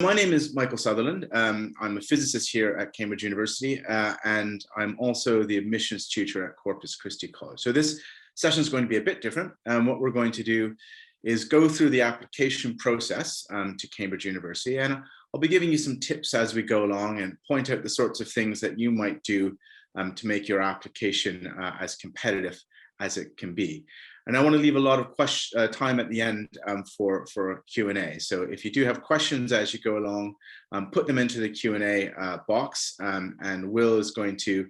My name is Michael Sutherland. I'm a physicist here at Cambridge University, and I'm also the admissions tutor at Corpus College. So this session is going to be a bit different. What we're going to do is go through the application process to Cambridge University, and I'll be giving you some tips as we go along and point out the sorts of things that you might do to make your application as competitive as it can be. And I want to leave a lot of time at the end for Q&A. So if you do have questions as you go along, put them into the Q&A box, and Will is going to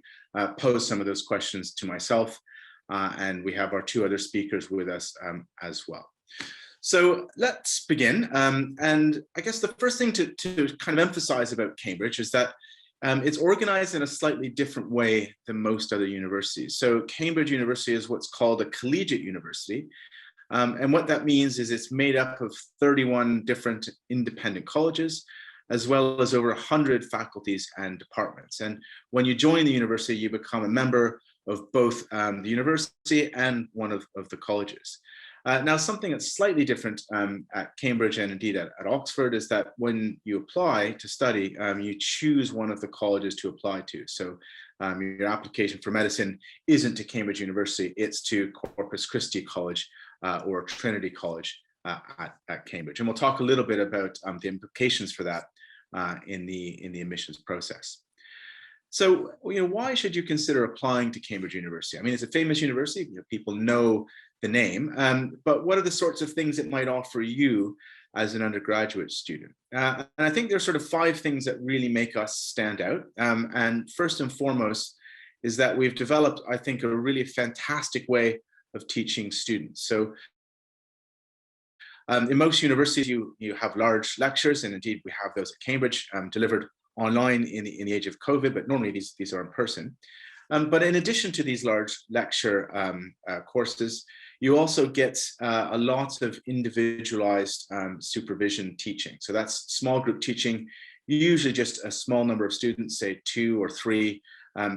pose some of those questions to myself. And we have our two other speakers with us as well. So let's begin. And I guess the first thing to kind of emphasize about Cambridge is that it's organized in a slightly different way than most other universities. So Cambridge University is what's called a collegiate university. And what that means is it's made up of 31 different independent colleges, as well as over 100 faculties and departments. And when you join the university, you become a member of both the university and one of the colleges. Now, something that's slightly different at Cambridge and indeed at Oxford is that when you apply to study, you choose one of the colleges to apply to. So your application for medicine isn't to Cambridge University, it's to Corpus Christi College or Trinity College at Cambridge. And we'll talk a little bit about the implications for that in the admissions process. So, why should you consider applying to Cambridge University? I mean, it's a famous university, people know the name, but what are the sorts of things it might offer you as an undergraduate student? And I think there's sort of 5 things that really make us stand out. And first and foremost is that we've developed, I think, a really fantastic way of teaching students. So in most universities, you have large lectures, and indeed we have those at Cambridge delivered online in the age of COVID, but normally these are in person. But in addition to these large lecture courses, you also get a lot of individualized supervision teaching. So that's small group teaching, usually just a small number of students, say 2 or 3,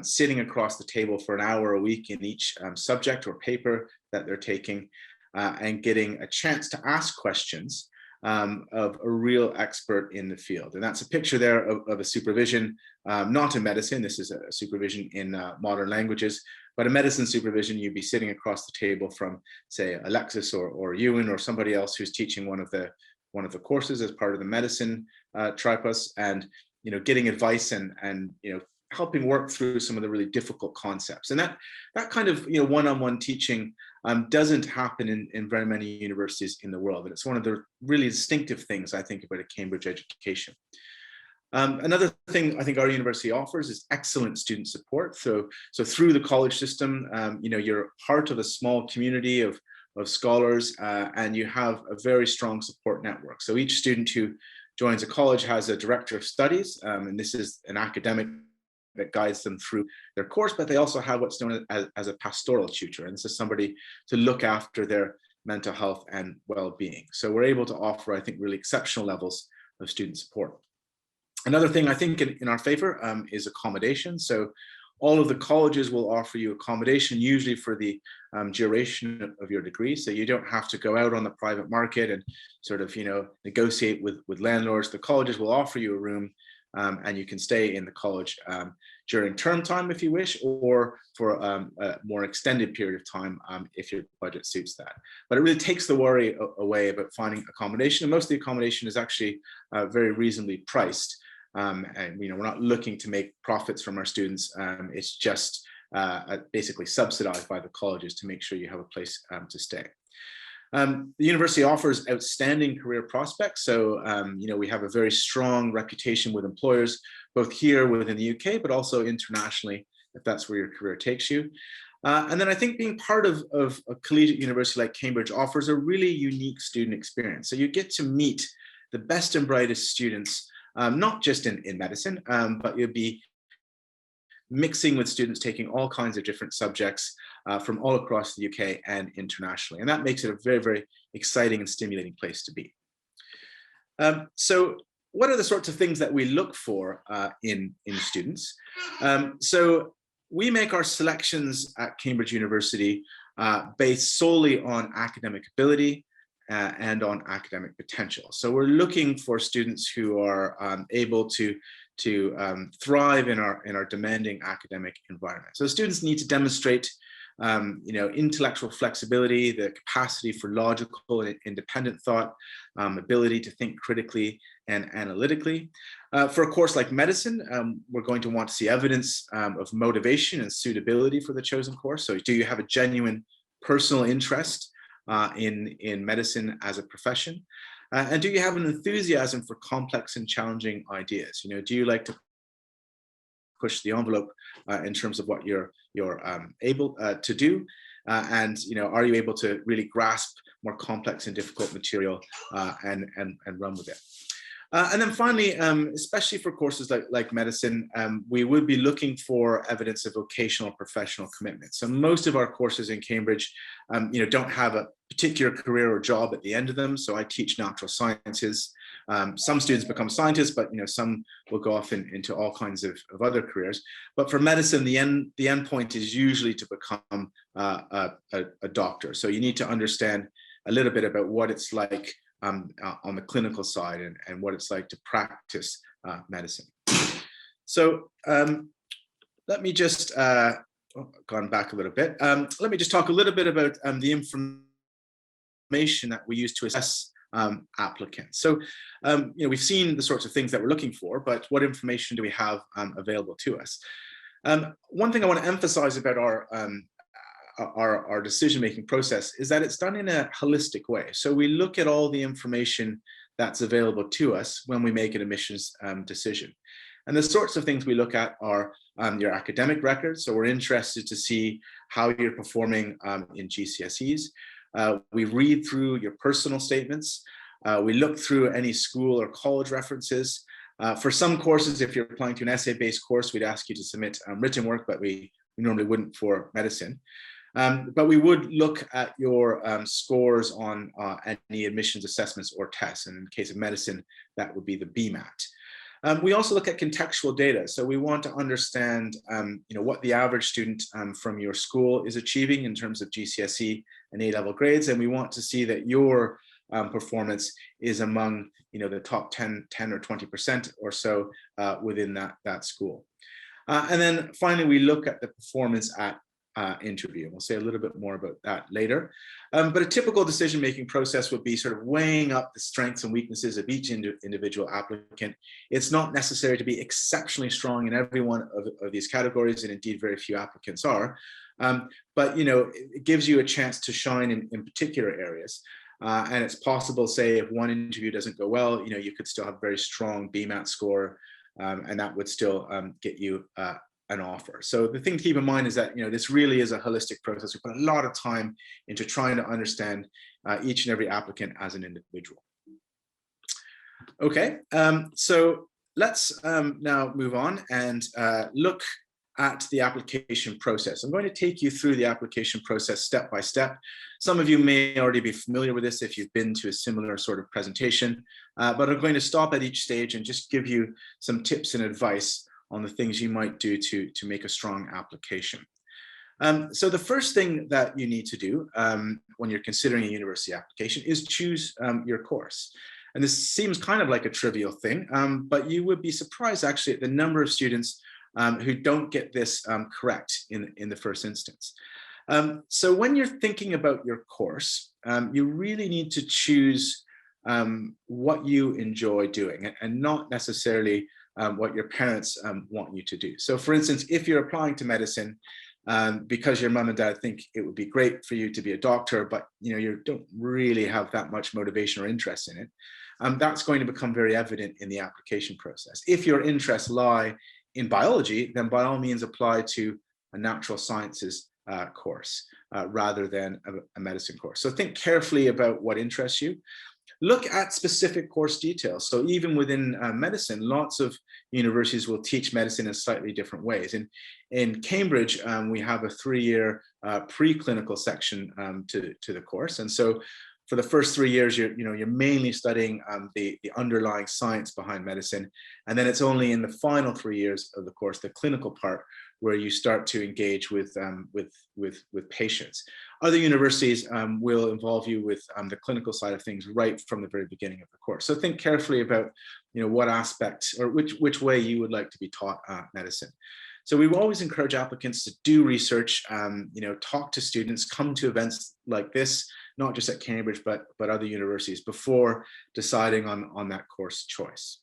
sitting across the table for an hour a week in each subject or paper that they're taking, and getting a chance to ask questions of a real expert in the field. And that's a picture there of a supervision, not in medicine. This is a supervision in modern languages, but a medicine supervision, you'd be sitting across the table from, say, Alexis or Ewan or somebody else who's teaching one of the courses as part of the medicine tripos, and getting advice and helping work through some of the really difficult concepts. And that kind of one-on-one teaching doesn't happen in very many universities in the world. And it's one of the really distinctive things I think about a Cambridge education. Another thing I think our university offers is excellent student support. So through the college system, you're part of a small community of scholars, and you have a very strong support network. So each student who joins a college has a director of studies, and this is an academic that guides them through their course, but they also have what's known as a pastoral tutor. And this is somebody to look after their mental health and well-being. So we're able to offer, I think, really exceptional levels of student support. Another thing I think in our favor is accommodation. So all of the colleges will offer you accommodation, usually for the duration of your degree. So you don't have to go out on the private market and sort of, negotiate with landlords. The colleges will offer you a room, and you can stay in the college during term time if you wish, or for a more extended period of time if your budget suits that. But it really takes the worry away about finding accommodation. And most of the accommodation is actually very reasonably priced. And we're not looking to make profits from our students. It's just basically subsidized by the colleges to make sure you have a place to stay. The university offers outstanding career prospects. So, we have a very strong reputation with employers, both here within the UK, but also internationally, if that's where your career takes you. And then I think being part of a collegiate university like Cambridge offers a really unique student experience. So you get to meet the best and brightest students, not just in medicine, but you'll be mixing with students taking all kinds of different subjects from all across the UK and internationally. And that makes it a very, very exciting and stimulating place to be. So what are the sorts of things that we look for in students? So we make our selections at Cambridge University based solely on academic ability and on academic potential. So we're looking for students who are able to thrive in our demanding academic environment. So students need to demonstrate intellectual flexibility, the capacity for logical and independent thought, ability to think critically and analytically. For a course like medicine, we're going to want to see evidence of motivation and suitability for the chosen course. So do you have a genuine personal interest in medicine as a profession? And do you have an enthusiasm for complex and challenging ideas? Do you like to push the envelope in terms of what you're able to do? And are you able to really grasp more complex and difficult material and run with it? And then finally, especially for courses like medicine, we would be looking for evidence of vocational professional commitment. So most of our courses in Cambridge, don't have a particular career or job at the end of them. So I teach natural sciences. Some students become scientists, but some will go off into all kinds of other careers. But for medicine, the end point is usually to become a doctor. So you need to understand a little bit about what it's like on the clinical side and what it's like to practice medicine. So let me just, gone back a little bit. Let me just talk a little bit about the information that we use to assess applicants. So, we've seen the sorts of things that we're looking for, but what information do we have available to us? One thing I want to emphasize about our decision-making process is that it's done in a holistic way. So we look at all the information that's available to us when we make an admissions decision. And the sorts of things we look at are your academic records. So we're interested to see how you're performing in GCSEs. We read through your personal statements. We look through any school or college references. For some courses, if you're applying to an essay-based course, we'd ask you to submit written work, but we normally wouldn't for medicine. But we would look at your scores on any admissions assessments or tests. And in the case of medicine, that would be the Bmat. We also look at contextual data. So we want to understand what the average student from your school is achieving in terms of GCSE and A-level grades. And we want to see that your performance is among the top 10 or 20% or so within that school. And then finally, we look at the performance at interview. We'll say a little bit more about that later. But a typical decision-making process would be sort of weighing up the strengths and weaknesses of each individual applicant. It's not necessary to be exceptionally strong in every one of these categories, and indeed very few applicants are. But it gives you a chance to shine in particular areas. And it's possible, say, if one interview doesn't go well, you could still have a very strong Bmat score, and that would still get you an offer. So the thing to keep in mind is that this really is a holistic process. We put a lot of time into trying to understand each and every applicant as an individual. Okay, so let's now move on and look at the application process. I'm going to take you through the application process step by step. Some of you may already be familiar with this if you've been to a similar sort of presentation, but I'm going to stop at each stage and just give you some tips and advice on the things you might do to make a strong application. So the first thing that you need to do when you're considering a university application is choose your course. And this seems kind of like a trivial thing, but you would be surprised actually at the number of students who don't get this correct in the first instance. So when you're thinking about your course, you really need to choose what you enjoy doing and not necessarily what your parents want you to do. So for instance, if you're applying to medicine because your mom and dad think it would be great for you to be a doctor, but you don't really have that much motivation or interest in it, that's going to become very evident in the application process. If your interests lie in biology, then by all means apply to a natural sciences course rather than a medicine course. So think carefully about what interests you. Look at specific course details. So even within medicine, lots of universities will teach medicine in slightly different ways. In Cambridge, we have a 3-year preclinical section to the course. And so for the first 3 years, you're mainly studying the underlying science behind medicine. And then it's only in the final 3 years of the course, the clinical part, where you start to engage with patients. Other universities will involve you with the clinical side of things right from the very beginning of the course. So think carefully about, what aspect or which way you would like to be taught medicine. So we will always encourage applicants to do research, talk to students, come to events like this, not just at Cambridge, but other universities before deciding on that course choice.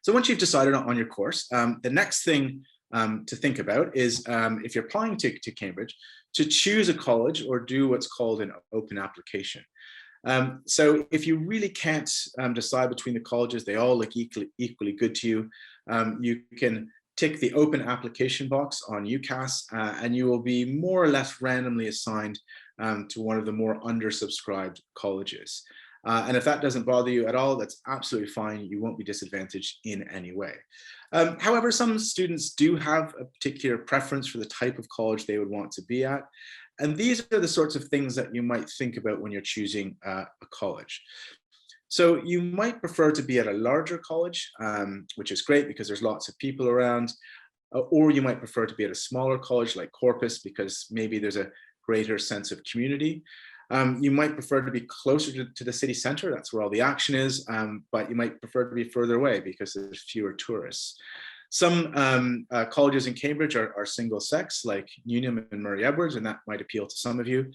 So once you've decided on your course, the next thing to think about is if you're applying to Cambridge, to choose a college or do what's called an open application. So if you really can't decide between the colleges, they all look equally good to you, you can tick the open application box on Ucas, and you will be more or less randomly assigned to one of the more undersubscribed colleges. And if that doesn't bother you at all, that's absolutely fine. You won't be disadvantaged in any way. However, some students do have a particular preference for the type of college they would want to be at. And these are the sorts of things that you might think about when you're choosing a college. So you might prefer to be at a larger college, which is great because there's lots of people around, or you might prefer to be at a smaller college like Corpus because maybe there's a greater sense of community. You might prefer to be closer to the city center, that's where all the action is, but you might prefer to be further away because there's fewer tourists. Some colleges in Cambridge are single sex, like Newnham and Murray Edwards, and that might appeal to some of you.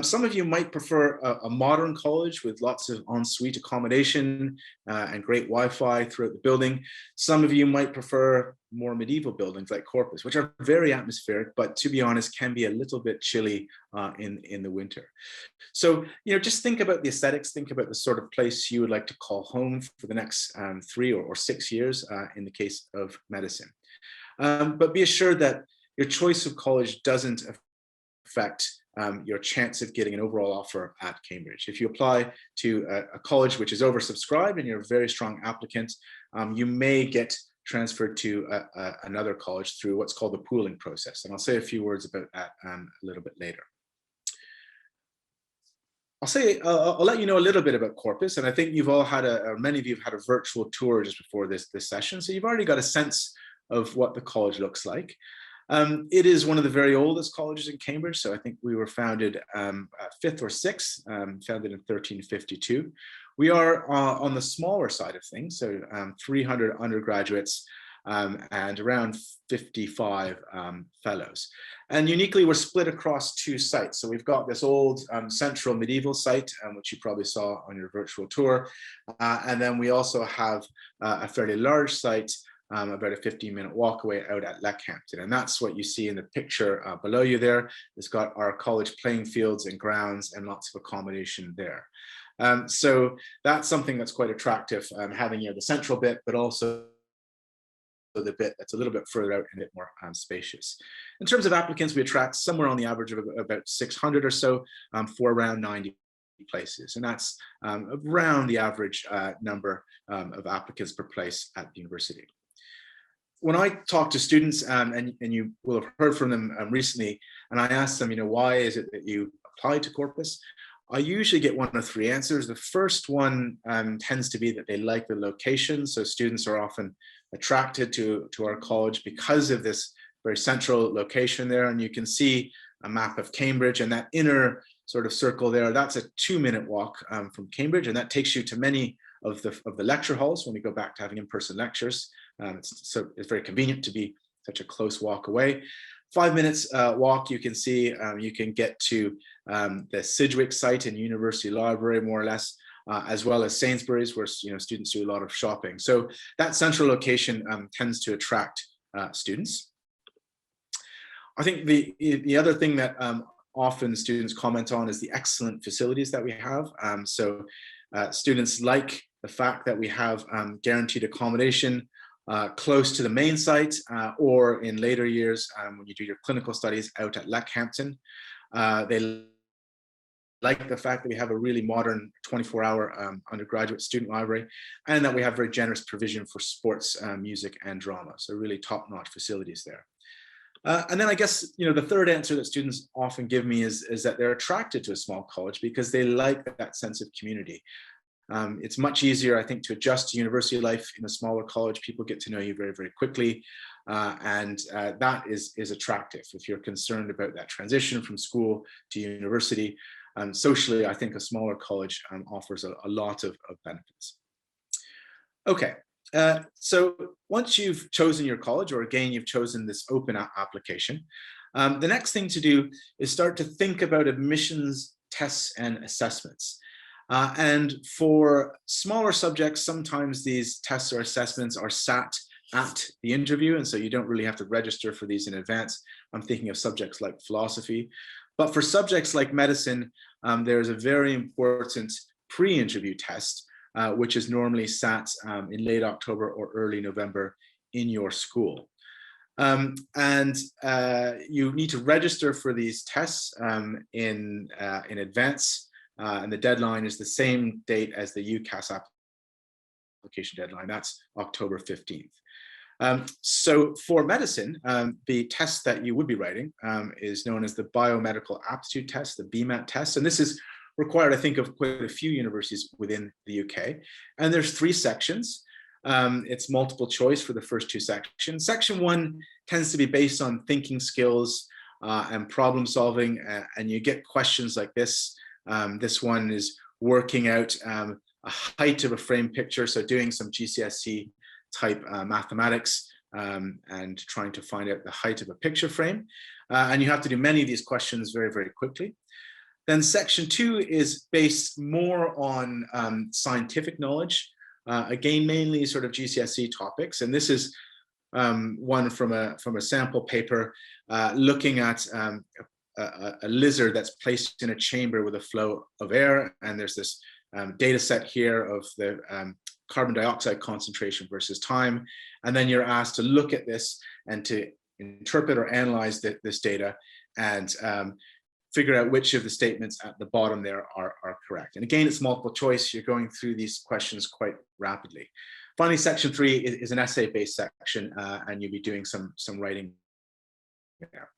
Some of you might prefer a modern college with lots of ensuite accommodation and great Wi-Fi throughout the building. Some of you might prefer more medieval buildings like Corpus, which are very atmospheric, but to be honest, can be a little bit chilly in the winter. So, just think about the aesthetics, think about the sort of place you would like to call home for the next 3 or 6 years in the case of medicine. But be assured that your choice of college doesn't affect your chance of getting an overall offer at Cambridge. If you apply to a college which is oversubscribed and you're a very strong applicant, you may get transferred to another college through what's called the pooling process. And I'll say a few words about that a little bit later. I'll let you know a little bit about Corpus, and I think you've all had or many of you have had a virtual tour just before this session, so you've already got a sense of what the college looks like. It is one of the very oldest colleges in Cambridge, so I think we were founded 5th or 6th, founded in 1352. We are on the smaller side of things, so 300 undergraduates and around 55 fellows. And uniquely, we're split across 2 sites. So we've got this old central medieval site, which you probably saw on your virtual tour. And then we also have a fairly large site, about a 15-minute walk away out at Leckhampton. And that's what you see in the picture below you there. It's got our college playing fields and grounds and lots of accommodation there. So that's something that's quite attractive, having the central bit, but also the bit that's a little bit further out and a bit more spacious. In terms of applicants, we attract somewhere on the average of about 600 or so for around 90 places. And that's around the average number of applicants per place at the university. When I talk to students, and you will have heard from them recently, and I ask them, why is it that you applied to Corpus? I usually get one of 3 answers. The first one tends to be that they like the location. So students are often attracted to our college because of this very central location there. And you can see a map of Cambridge, and that inner sort of circle there, that's a 2-minute walk from Cambridge. And that takes you to many of the lecture halls when we go back to having in-person lectures. So it's very convenient to be such a close walk away. 5 minutes walk, you can see, you can get to the Sidgwick site and University Library, more or less, as well as Sainsbury's, where students do a lot of shopping. So that central location tends to attract students. I think the other thing that often students comment on is the excellent facilities that we have. So students like the fact that we have guaranteed accommodation close to the main site, or in later years when you do your clinical studies out at Leckhampton. They like the fact that we have a really modern 24-hour undergraduate student library, and that we have very generous provision for sports, music, and drama. So really top-notch facilities there. And then I guess, the third answer that students often give me is that they're attracted to a small college because they like that sense of community. It's much easier, I think, to adjust to university life in a smaller college. People get to know you very, very quickly. That is attractive if you're concerned about that transition from school to university. Socially, I think a smaller college offers a lot of benefits. Okay, so once you've chosen your college, or again, you've chosen this open application, the next thing to do is start to think about admissions tests and assessments. And for smaller subjects, sometimes these tests or assessments are sat at the interview, and so you don't really have to register for these in advance. I'm thinking of subjects like philosophy. But for subjects like medicine, there's a very important pre-interview test, which is normally sat in late October or early November in your school. You need to register for these tests in advance, and the deadline is the same date as the Ucas application deadline. That's October 15th. So for medicine, the test that you would be writing is known as the Biomedical Aptitude Test, the Bmat test, and this is required, I think, of quite a few universities within the UK. And there's 3 sections. It's multiple choice for the first 2 sections. Section 1 tends to be based on thinking skills and problem solving, and you get questions like this. This one is working out a height of a frame picture, so doing some GCSE type mathematics and trying to find out the height of a picture frame. And you have to do many of these questions very, very quickly. Then section 2 is based more on scientific knowledge, again, mainly sort of GCSE topics. And this is one from a sample paper looking at a lizard that's placed in a chamber with a flow of air. And there's this data set here of the carbon dioxide concentration versus time. And then you're asked to look at this and to interpret or analyze this data and figure out which of the statements at the bottom there are correct. And again, it's multiple choice. You're going through these questions quite rapidly. Finally, section 3 is an essay-based section, and you'll be doing some writing there.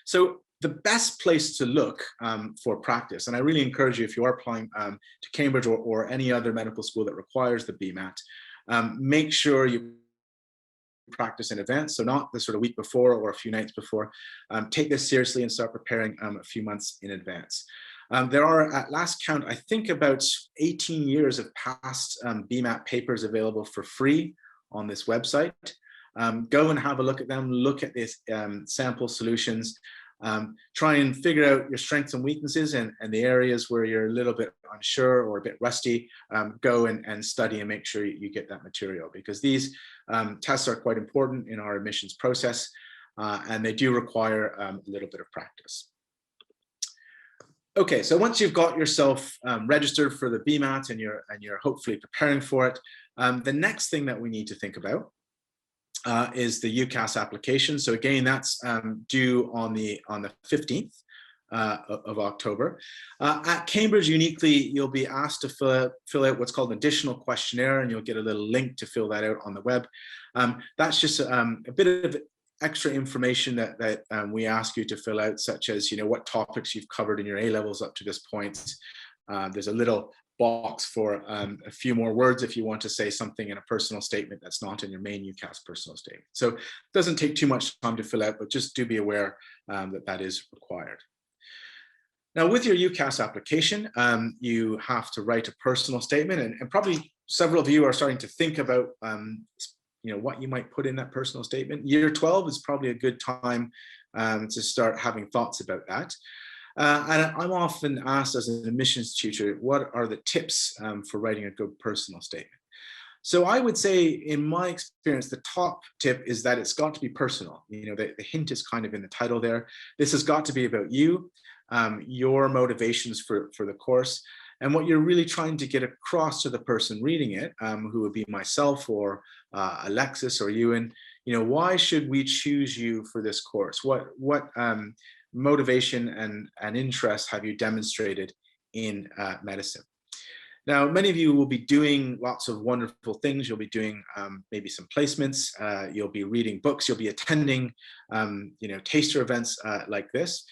So the best place to look for practice, and I really encourage you, if you are applying to Cambridge or any other medical school that requires the Bmat, make sure you practice in advance, so not the sort of week before or a few nights before. Take this seriously and start preparing a few months in advance. There are, at last count, I think about 18 years of past Bmat papers available for free on this website. Go and have a look at them, look at these sample solutions, try and figure out your strengths and weaknesses and the areas where you're a little bit unsure or a bit rusty. Go and study and make sure you get that material, because these tests are quite important in our admissions process, and they do require a little bit of practice. Okay, so once you've got yourself registered for the Bmat and you're hopefully preparing for it, the next thing that we need to think about is the Ucas application. So again, that's due on the 15th of October. At Cambridge, uniquely, you'll be asked to fill out what's called an additional questionnaire, and you'll get a little link to fill that out on the web. That's just a bit of extra information that we ask you to fill out, such as, you know, what topics you've covered in your A-levels up to this point. There's a little box for a few more words if you want to say something in a personal statement that's not in your main Ucas personal statement. So it doesn't take too much time to fill out, but just do be aware that is required. Now, with your Ucas application, you have to write a personal statement, and probably several of you are starting to think about you know, what you might put in that personal statement. Year 12 is probably a good time to start having thoughts about that. And I'm often asked as an admissions tutor, what are the tips for writing a good personal statement? So I would say, in my experience, the top tip is that it's got to be personal. You know, the hint is kind of in the title there. This has got to be about you, your motivations for the course, and what you're really trying to get across to the person reading it, who would be myself or Alexis or Ewan. You know, why should we choose you for this course? What motivation and interest have you demonstrated in medicine? Now, many of you will be doing lots of wonderful things. You'll be doing maybe some placements. You'll be reading books. You'll be attending, you know, taster events like this.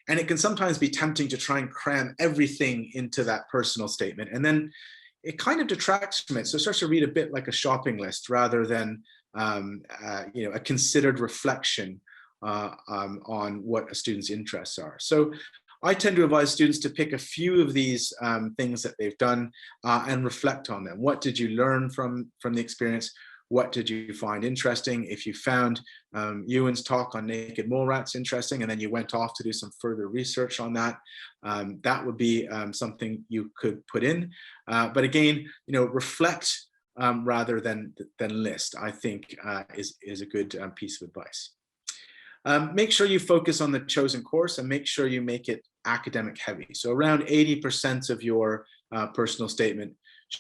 And it can sometimes be tempting to try and cram everything into that personal statement. And then it kind of detracts from it. So it starts to read a bit like a shopping list rather than a considered reflection on what a student's interests are. So I tend to advise students to pick a few of these things that they've done and reflect on them. What did you learn from the experience? What did you find interesting? If you found Ewan's talk on naked mole rats interesting, and then you went off to do some further research on that, that would be something you could put in. But again, reflect rather than list, I think is a good piece of advice. Make sure you focus on the chosen course and make sure you make it academic heavy. So around 80% of your personal statement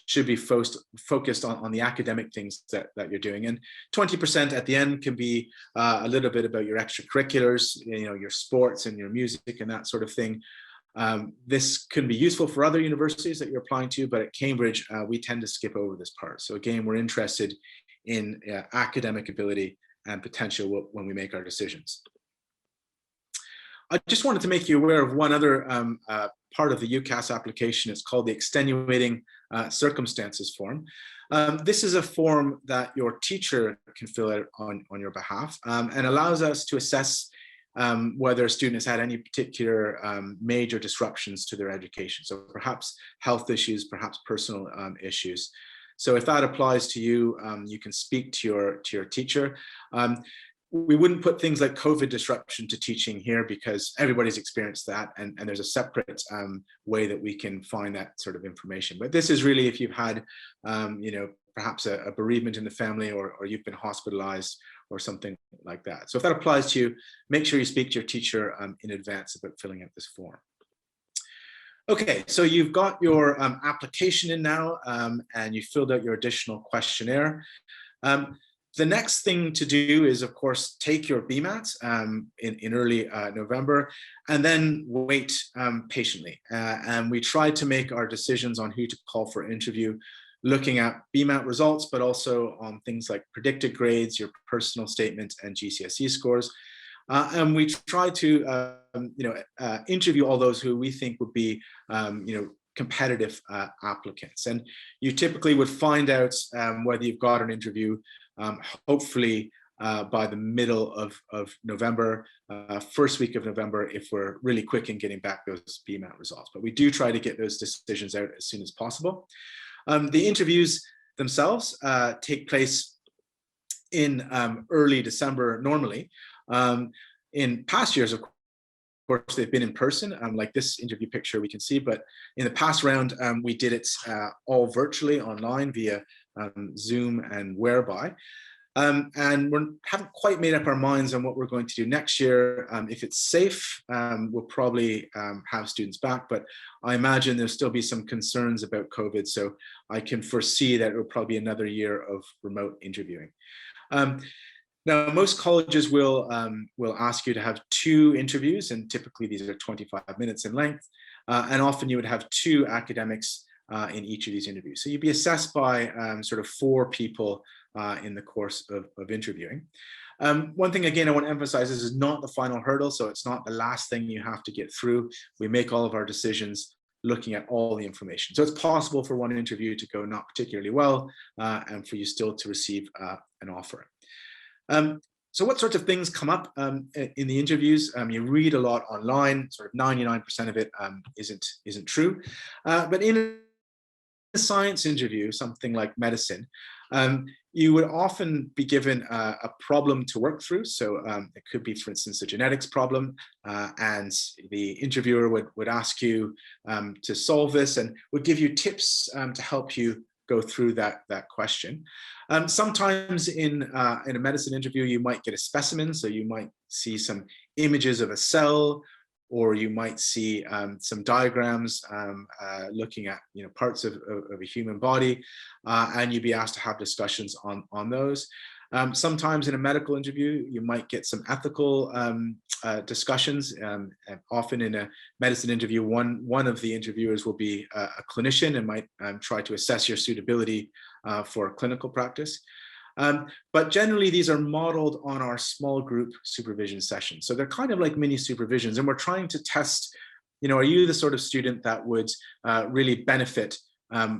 should be focused on the academic things that you're doing. And 20% at the end can be a little bit about your extracurriculars, your sports and your music and that sort of thing. This can be useful for other universities that you're applying to, but at Cambridge, we tend to skip over this part. So again, we're interested in academic ability and potential when we make our decisions. I just wanted to make you aware of one other part of the Ucas application. It's called the Extenuating Circumstances form. This is a form that your teacher can fill out on your behalf and allows us to assess whether a student has had any particular major disruptions to their education. So perhaps health issues, perhaps personal issues. So if that applies to you, you can speak to your teacher. We wouldn't put things like COVID disruption to teaching here because everybody's experienced that, and there's a separate way that we can find that sort of information. But this is really if you've had, perhaps a bereavement in the family, or you've been hospitalized or something like that. So if that applies to you, make sure you speak to your teacher in advance about filling out this form. Okay, so you've got your application in now, and you filled out your additional questionnaire. The next thing to do is, of course, take your Bmat in early November, and then wait patiently. And we try to make our decisions on who to call for an interview, looking at Bmat results, but also on things like predicted grades, your personal statement, and GCSE scores. And we try to, interview all those who we think would be, competitive applicants. And you typically would find out whether you've got an interview, hopefully by the middle of November, first week of November, if we're really quick in getting back those Bmat results. But we do try to get those decisions out as soon as possible. The interviews themselves take place in early December normally. In past years, of course, they've been in person, like this interview picture we can see, but in the past round, we did it all virtually online via Zoom and Whereby. And we haven't quite made up our minds on what we're going to do next year. If it's safe, we'll probably have students back, but I imagine there'll still be some concerns about COVID, so I can foresee that it will probably be another year of remote interviewing. Now, most colleges will ask you to have 2 interviews, and typically these are 25 minutes in length, and often you would have 2 academics in each of these interviews. So you'd be assessed by sort of 4 people in the course of interviewing. One thing, again, I want to emphasize, this is not the final hurdle, so it's not the last thing you have to get through. We make all of our decisions looking at all the information. So it's possible for one interview to go not particularly well, and for you still to receive an offer. So what sorts of things come up in the interviews? You read a lot online, sort of 99% of it isn't true. But in a science interview, something like medicine, you would often be given a problem to work through. So it could be, for instance, a genetics problem, and the interviewer would ask you to solve this and would give you tips to help you go through that question. Sometimes in a medicine interview, you might get a specimen. So you might see some images of a cell, or you might see some diagrams looking at parts of a human body, and you'd be asked to have discussions on those. Sometimes in a medical interview, you might get some ethical discussions. And often in a medicine interview, one of the interviewers will be a clinician and might try to assess your suitability for clinical practice. But generally, these are modeled on our small group supervision sessions. So they're kind of like mini supervisions, and we're trying to test, are you the sort of student that would really benefit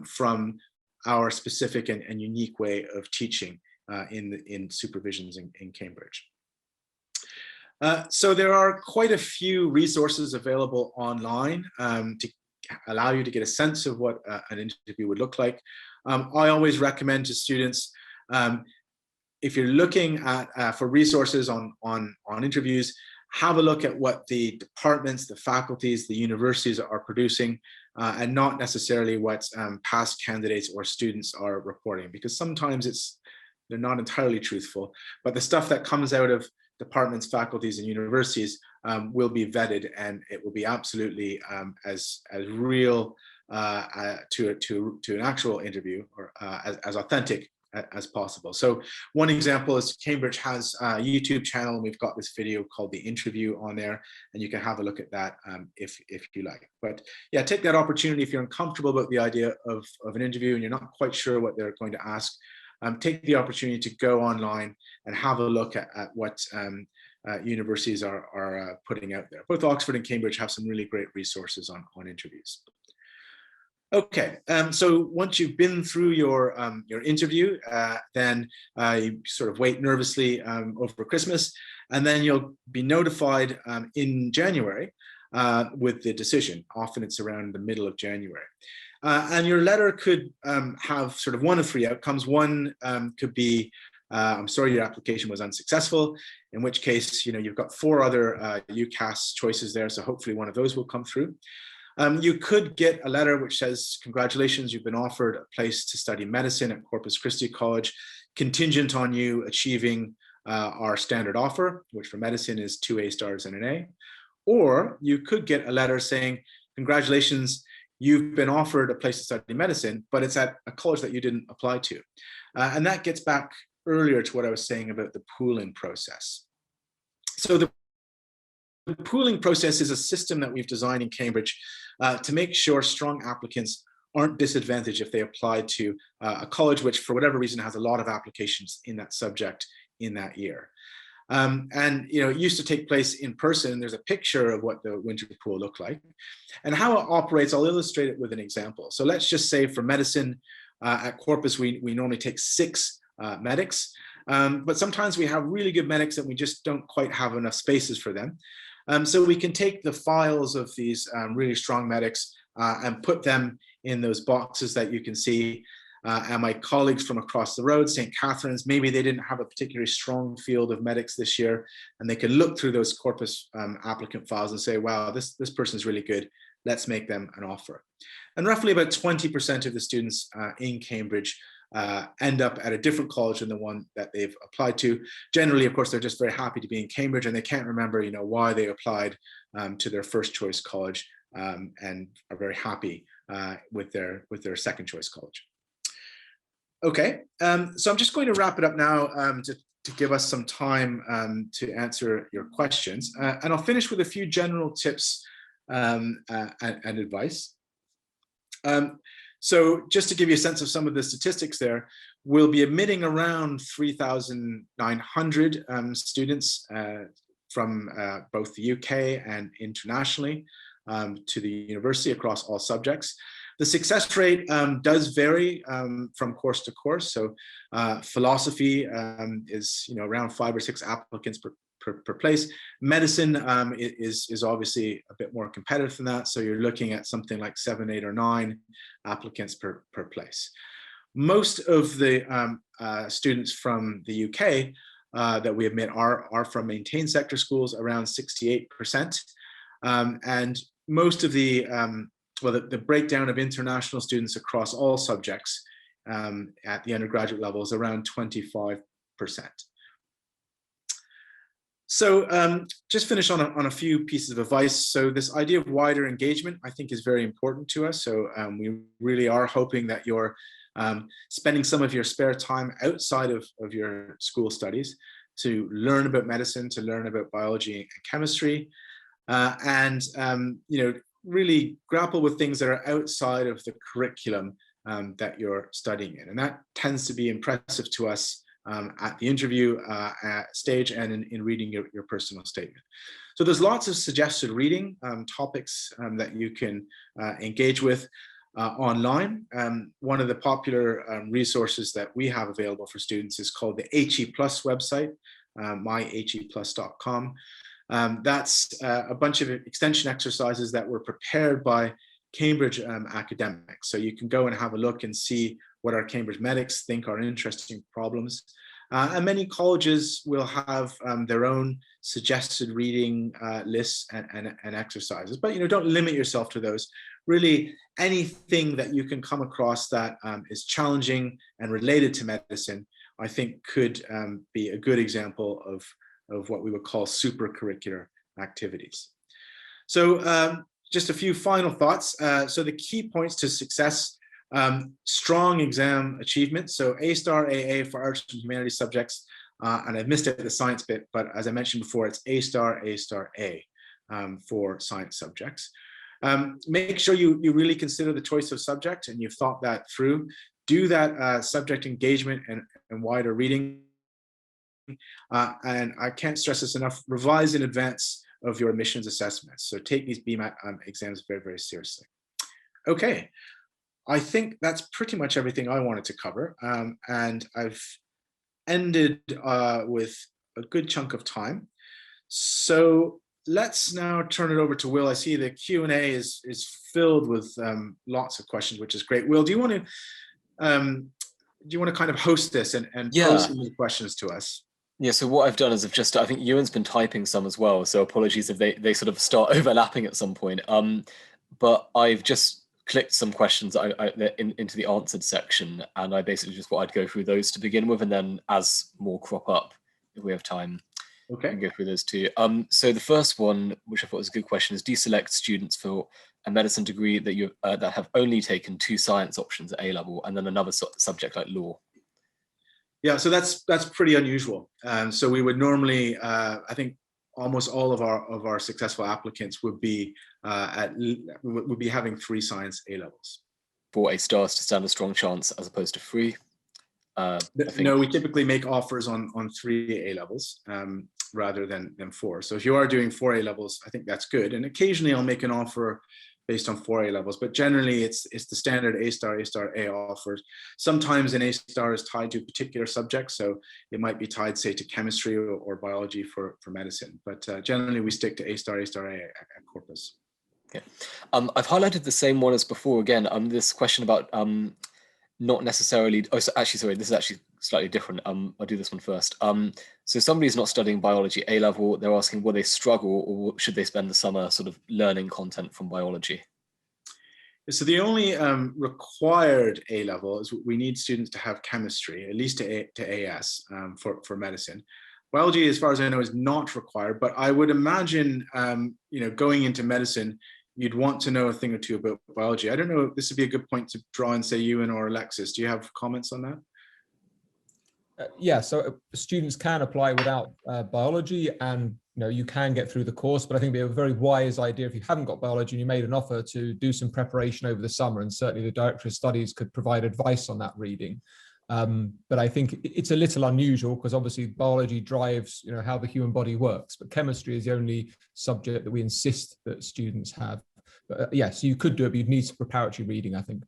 from our specific and unique way of teaching in supervisions in Cambridge. So there are quite a few resources available online to allow you to get a sense of what an interview would look like. I always recommend to students, if you're looking at for resources on interviews, have a look at what the departments, the faculties, the universities are producing, and not necessarily what past candidates or students are reporting, because sometimes they're not entirely truthful, but the stuff that comes out of departments, faculties, and universities will be vetted, and it will be absolutely as real to an actual interview, or as authentic as possible. So one example is Cambridge has a YouTube channel, and we've got this video called The Interview on there, and you can have a look at that if you like. But yeah, take that opportunity if you're uncomfortable about the idea of an interview and you're not quite sure what they're going to ask. Take the opportunity to go online and have a look at what universities are putting out there. Both Oxford and Cambridge have some really great resources on interviews. Okay, so once you've been through your interview, then you sort of wait nervously over Christmas, and then you'll be notified in January with the decision. Often it's around the middle of January. And your letter could have sort of one of three outcomes. One could be, I'm sorry, your application was unsuccessful, in which case, you've got 4 other Ucas choices there, so hopefully one of those will come through. You could get a letter which says, congratulations, you've been offered a place to study medicine at Corpus Christi College, contingent on you achieving our standard offer, which for medicine is 2 A stars and an A. Or you could get a letter saying, congratulations, you've been offered a place to study medicine, but it's at a college that you didn't apply to. And that gets back earlier to what I was saying about the pooling process. So the pooling process is a system that we've designed in Cambridge to make sure strong applicants aren't disadvantaged if they apply to a college which, for whatever reason, has a lot of applications in that subject in that year. And it used to take place in person. There's a picture of what the winter pool looked like. And how it operates, I'll illustrate it with an example. So let's just say for medicine at Corpus, we normally take 6 medics. But sometimes we have really good medics and we just don't quite have enough spaces for them. So we can take the files of these really strong medics and put them in those boxes that you can see. And my colleagues from across the road, St. Catherine's, maybe they didn't have a particularly strong field of medics this year, and they can look through those Corpus applicant files and say, wow, this person is really good. Let's make them an offer. And roughly about 20% of the students in Cambridge end up at a different college than the one that they've applied to. Generally, of course, they're just very happy to be in Cambridge, and they can't remember, why they applied to their first choice college, and are very happy with their second choice college. Okay, so I'm just going to wrap it up now to give us some time to answer your questions. And I'll finish with a few general tips and advice. So just to give you a sense of some of the statistics there, we'll be admitting around 3,900 students from both the UK and internationally to the university across all subjects. The success rate does vary from course to course. So philosophy is around 5 or 6 applicants per place. Medicine is obviously a bit more competitive than that. So you're looking at something like 7, 8, or 9 applicants per place. Most of the students from the UK that we admit are from maintained sector schools, around 68%. And most of the the breakdown of international students across all subjects at the undergraduate level is around 25%. So just finish on a few pieces of advice. So this idea of wider engagement, I think, is very important to us. So we really are hoping that you're spending some of your spare time outside of your school studies to learn about medicine, to learn about biology and chemistry, and really grapple with things that are outside of the curriculum that you're studying in. And that tends to be impressive to us at the interview stage and in reading your personal statement. So there's lots of suggested reading topics that you can engage with. online. One of the popular resources that we have available for students is called the HE Plus website, myheplus.com. That's a bunch of extension exercises that were prepared by Cambridge academics. So you can go and have a look and see what our Cambridge medics think are interesting problems. And many colleges will have their own suggested reading lists and exercises, but don't limit yourself to those. Really, anything that you can come across that is challenging and related to medicine, I think could be a good example of what we would call supercurricular activities. So just a few final thoughts. So the key points to success: strong exam achievement. So A-star, AA for arts and humanities subjects. And I missed it at the science bit, but as I mentioned before, it's A-star, A-star, A for science subjects. Make sure you really consider the choice of subject and you've thought that through. Do that subject engagement and wider reading. And I can't stress this enough, revise in advance of your admissions assessments. So take these Bmat exams very, very seriously. Okay. I think that's pretty much everything I wanted to cover. And I've ended with a good chunk of time. So let's now turn it over to Will. I see the Q&A is filled with lots of questions, which is great. Will, do you want to kind of host this and pose some questions to us? Yeah, so what I've done is I think Ewan's been typing some as well, so apologies if they sort of start overlapping at some point. But I've just clicked some questions into the answered section, and I basically just thought I'd go through those to begin with, and then as more crop up, if we have time, we can go through those too. So the first one, which I thought was a good question, is: do you select students for a medicine degree that have only taken 2 science options at A level and then another subject like law? Yeah, so that's pretty unusual. So we would normally, I think, almost all of our successful applicants would be having 3 science A levels. For A-stars to stand a strong chance as opposed to 3? No, we typically make offers on 3 A levels rather than 4. So if you are doing 4 A levels, I think that's good. And occasionally I'll make an offer based on 4 A levels, but generally it's the standard A-star, A-star, A offers. Sometimes an A-star is tied to a particular subject, so it might be tied, say, to chemistry or biology for medicine. But generally we stick to A-star, A-star, A at Corpus. Okay. I've highlighted the same one as before again. This question about not necessarily, this is actually slightly different. I'll do this one first. So somebody's not studying biology A level, they're asking, will they struggle or should they spend the summer sort of learning content from biology? So the only required A level is we need students to have chemistry, at least to AS for medicine. Biology, as far as I know, is not required, but I would imagine, going into medicine, you'd want to know a thing or two about biology. I don't know if this would be a good point to draw and say Ewan or Alexis. Do you have comments on that? Yeah, so students can apply without biology, and you can get through the course, but I think it'd be a very wise idea if you haven't got biology and you made an offer to do some preparation over the summer, and certainly the Director of Studies could provide advice on that reading. But I think it's a little unusual because obviously biology drives how the human body works, but chemistry is the only subject that we insist that students have. But yes, you could do it, but you'd need some preparatory reading, I think.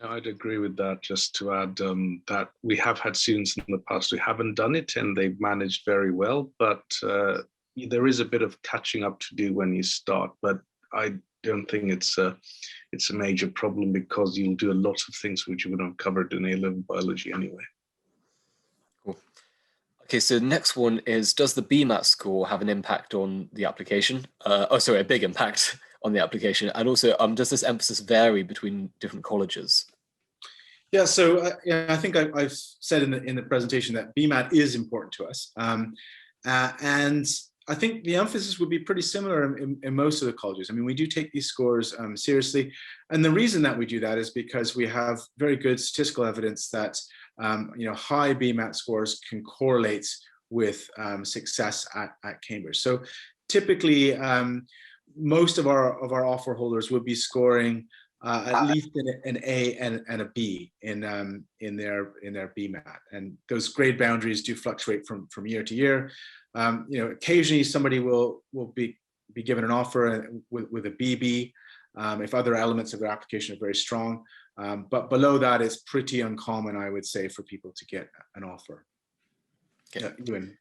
I'd agree with that. Just to add that we have had students in the past who haven't done it and they've managed very well, but there is a bit of catching up to do when you start. But I don't think it's a major problem because you'll do a lot of things which you would have covered in A-level biology anyway. Cool. Okay, so the next one is: does the Bmat score have an impact on the application? A big impact on the application, and also does this emphasis vary between different colleges? Yeah, so I think I've said in the presentation that Bmat is important to us, and I think the emphasis would be pretty similar in most of the colleges. I mean, we do take these scores seriously, and the reason that we do that is because we have very good statistical evidence that high Bmat scores can correlate with success at Cambridge. So typically, most of our offer holders would be scoring at least an A and a B in their Bmat, and those grade boundaries do fluctuate from year to year. Occasionally somebody will be given an offer with a BB, if other elements of their application are very strong. But below that, it's pretty uncommon, I would say, for people to get an offer. Okay. Ewan.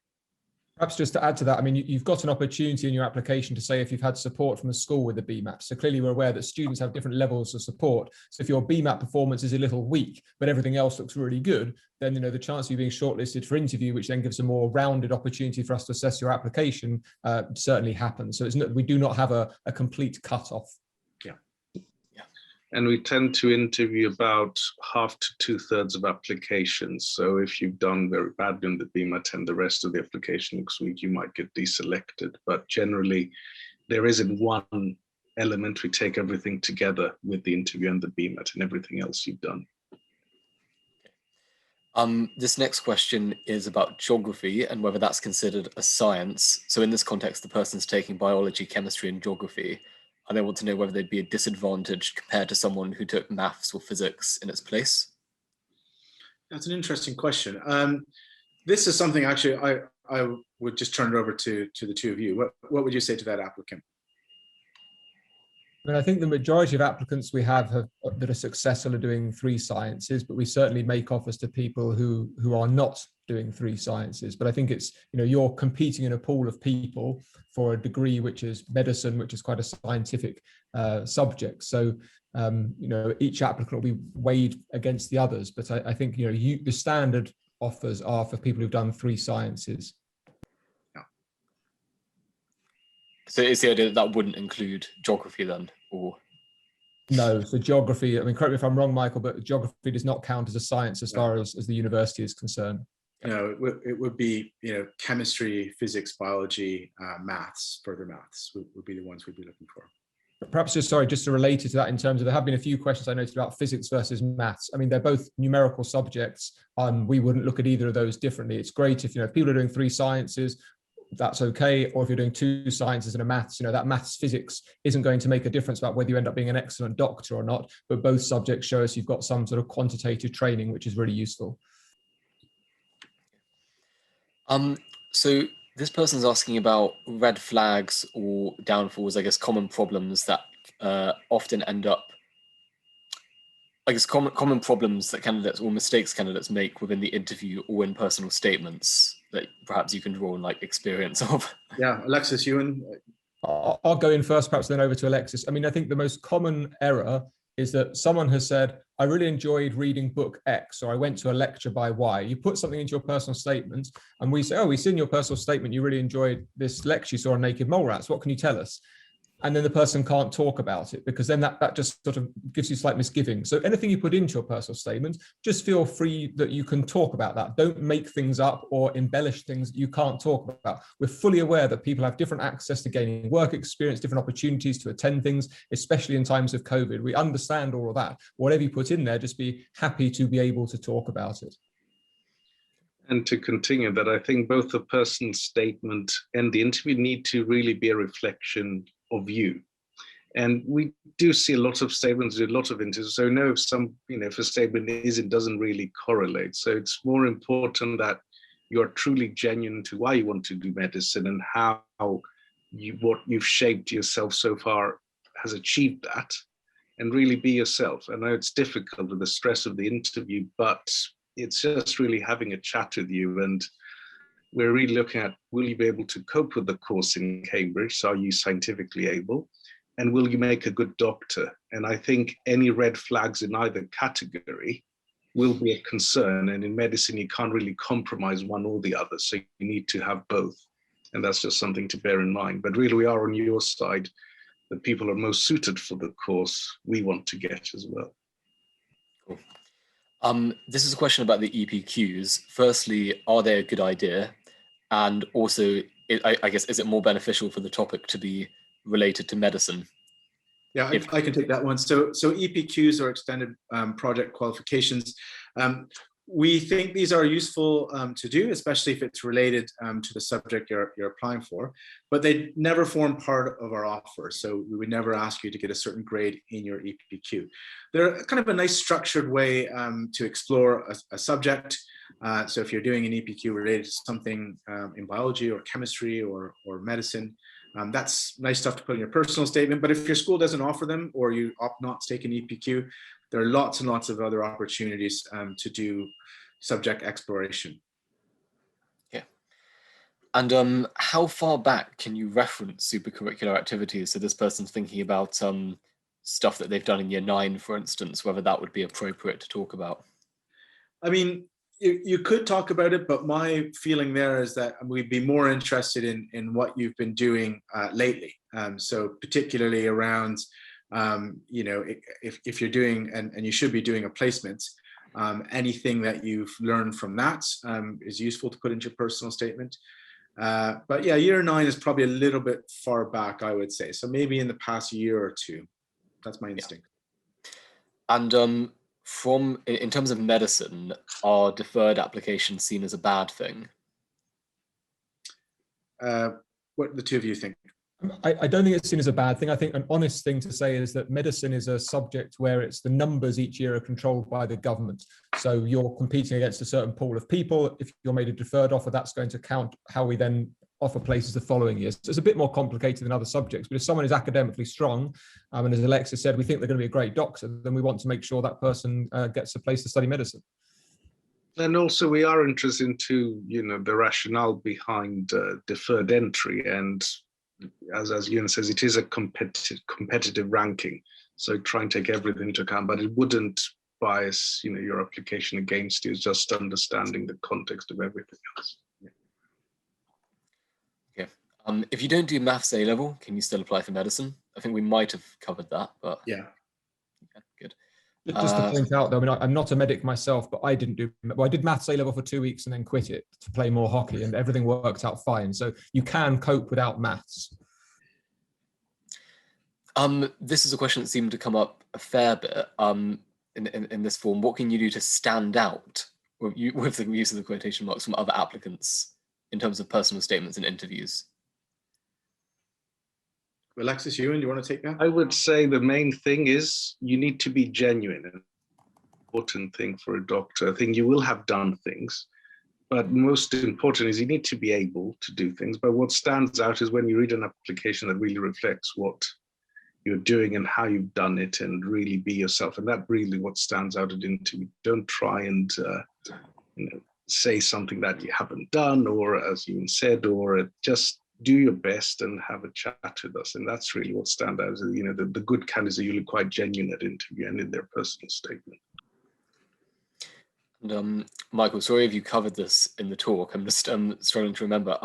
Perhaps just to add to that, I mean, you've got an opportunity in your application to say if you've had support from the school with the Bmat. So clearly we're aware that students have different levels of support. So if your Bmat performance is a little weak, but everything else looks really good, then the chance of you being shortlisted for interview, which then gives a more rounded opportunity for us to assess your application, certainly happens. So we do not have a complete cutoff. And we tend to interview about half to 2/3 of applications. So if you've done very badly on the Bmat and the rest of the application looks weak, you might get deselected. But generally, there isn't one element. We take everything together with the interview and the Bmat and everything else you've done. This next question is about geography and whether that's considered a science. So in this context, the person's taking biology, chemistry, and geography. And they want to know whether they'd be a disadvantage compared to someone who took maths or physics in its place. That's an interesting question. This is something actually I would just turn it over to the two of you. What would you say to that applicant? I mean, I think the majority of applicants we have that are successful are doing 3 sciences, but we certainly make offers to people who are not doing 3 sciences. But I think it's, you're competing in a pool of people for a degree which is medicine, which is quite a scientific subject. So, each applicant will be weighed against the others. But I think, the standard offers are for people who've done 3 sciences. So is the idea that wouldn't include geography then, or? No, so geography, I mean, correct me if I'm wrong, Michael, but geography does not count as a science as far as the university is concerned. No, it would be, chemistry, physics, biology, maths, further maths would be the ones we'd be looking for. Perhaps just related to that in terms of, there have been a few questions I noticed about physics versus maths. I mean, they're both numerical subjects. We wouldn't look at either of those differently. It's great if, if people are doing 3 sciences, that's okay. Or if you're doing 2 sciences and a maths, that maths physics isn't going to make a difference about whether you end up being an excellent doctor or not, but both subjects show us you've got some sort of quantitative training, which is really useful. So this person's asking about red flags or downfalls, I guess, common problems that often end up, I guess, common problems that candidates or mistakes candidates make within the interview or in personal statements that perhaps you can draw on experience of. Yeah, Alexis, Ewan. I'll go in first, perhaps then over to Alexis. I mean, I think the most common error is that someone has said, I really enjoyed reading book X, or I went to a lecture by Y. You put something into your personal statement and we say, oh, we see in your personal statement you really enjoyed this lecture you saw on naked mole rats. What can you tell us? And then the person can't talk about it, because then that just sort of gives you slight misgiving. So anything you put into your personal statement, just feel free that you can talk about that. Don't make things up or embellish things that you can't talk about. We're fully aware that people have different access to gaining work experience, different opportunities to attend things, especially in times of COVID. We understand all of that. Whatever you put in there, just be happy to be able to talk about it. And to continue that, I think both the person's statement and the interview need to really be a reflection of you. And we do see a lot of statements, a lot of interviews. So no, if a statement doesn't really correlate. So it's more important that you're truly genuine to why you want to do medicine and how what you've shaped yourself so far has achieved that, and really be yourself. I know it's difficult with the stress of the interview, but it's just really having a chat with you. And we're really looking at, will you be able to cope with the course in Cambridge? So are you scientifically able? And will you make a good doctor? And I think any red flags in either category will be a concern. And in medicine, you can't really compromise one or the other. So you need to have both. And that's just something to bear in mind. But really, we are on your side. The people are most suited for the course we want to get as well. Cool. This is a question about the EPQs. Firstly, are they a good idea? And also, I guess, is it more beneficial for the topic to be related to medicine? Yeah, I can take that one. So EPQs are extended project qualifications. We think these are useful to do, especially if it's related to the subject you're applying for, but they never form part of our offer. So we would never ask you to get a certain grade in your EPQ. They're kind of a nice structured way to explore a subject. So if you're doing an EPQ related to something in biology or chemistry or medicine, That's nice stuff to put in your personal statement, but if your school doesn't offer them or you opt not to take an EPQ, there are lots and lots of other opportunities to do subject exploration. Yeah. And how far back can you reference supercurricular activities? So this person's thinking about stuff that they've done in year 9, for instance, whether that would be appropriate to talk about. I mean, you could talk about it, but my feeling there is that we'd be more interested in what you've been doing lately. So particularly around, you know, if you're doing, and you should be doing a placement, anything that you've learned from that is useful to put into your personal statement. But yeah, year 9 is probably a little bit far back, I would say. So maybe in the past year or 2. That's my instinct. Yeah. And in terms of medicine, are deferred applications seen as a bad thing? What the two of you think? I don't think it's seen as a bad thing. I think an honest thing to say is that medicine is a subject where it's the numbers each year are controlled by the government. So you're competing against a certain pool of people. If you're made a deferred offer, that's going to count how we then offer places the following year. So it's a bit more complicated than other subjects, but if someone is academically strong, and as Alexis said, we think they're going to be a great doctor, then we want to make sure that person gets a place to study medicine. And also we are interested into, you know, the rationale behind deferred entry. And as Ewan says, it is a competitive ranking. So try and take everything into account, but it wouldn't bias, you know, your application against you, just understanding the context of everything else. If you don't do maths A level, can you still apply for medicine? I think we might have covered that, but yeah, good. Just to point out, though, I mean, I'm not a medic myself, but I didn't do. Well, I did maths A level for 2 weeks and then quit it to play more hockey, and everything worked out fine. So you can cope without maths. This is a question that seemed to come up a fair bit in this form. What can you do to stand out with the use of the quotation marks from other applicants in terms of personal statements and interviews? Alexis, Ewan, do you want to take that? I would say the main thing is you need to be genuine. An important thing for a doctor. I think you will have done things, but most important is you need to be able to do things. But what stands out is when you read an application that really reflects what you're doing and how you've done it, and really be yourself. And that really what stands out at interview. Don't try and you know, say something that you haven't done, or as Ewan said, or just do your best and have a chat with us. And that's really what stands out. You know, the good candidates are usually quite genuine at interview and in their personal statement. And Michael, sorry if you covered this in the talk. I'm just struggling to remember.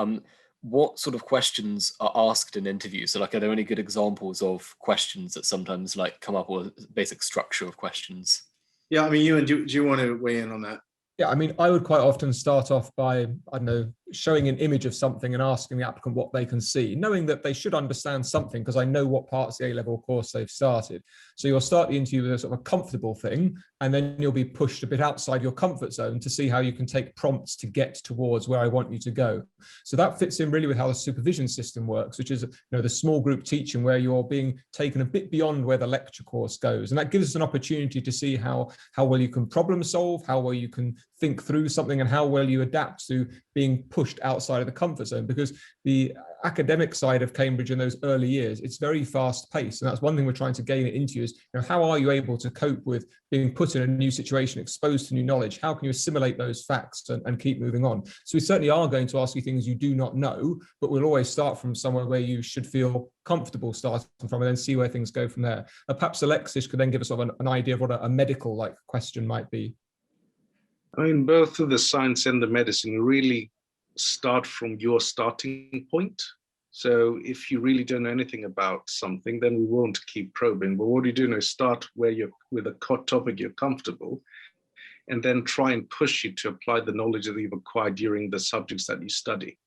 What sort of questions are asked in interviews? So, like, are there any good examples of questions that sometimes like come up, or basic structure of questions? Yeah, I mean, Ewan, do you want to weigh in on that? Yeah, I mean, I would quite often start off by, I don't know, showing an image of something and asking the applicant what they can see, knowing that they should understand something because I know what parts of the A-level course they've started. So you'll start the interview with a sort of a comfortable thing, and then you'll be pushed a bit outside your comfort zone to see how you can take prompts to get towards where I want you to go. So that fits in really with how the supervision system works, which is, you know, the small group teaching where you're being taken a bit beyond where the lecture course goes. And that gives us an opportunity to see how well you can problem solve, how well you can think through something, and how well you adapt to being pushed outside of the comfort zone. Because the academic side of Cambridge in those early years, it's very fast paced. And that's one thing we're trying to gain into is, you know, how are you able to cope with being put in a new situation, exposed to new knowledge? How can you assimilate those facts and keep moving on? So we certainly are going to ask you things you do not know, but we'll always start from somewhere where you should feel comfortable starting from, and then see where things go from there. Perhaps Alexis could then give us sort of an idea of what a medical like question might be. I mean, both of the science and the medicine really start from your starting point. So if you really don't know anything about something, then we won't keep probing. But what you do is start where you're with a topic you're comfortable, and then try and push you to apply the knowledge that you've acquired during the subjects that you study.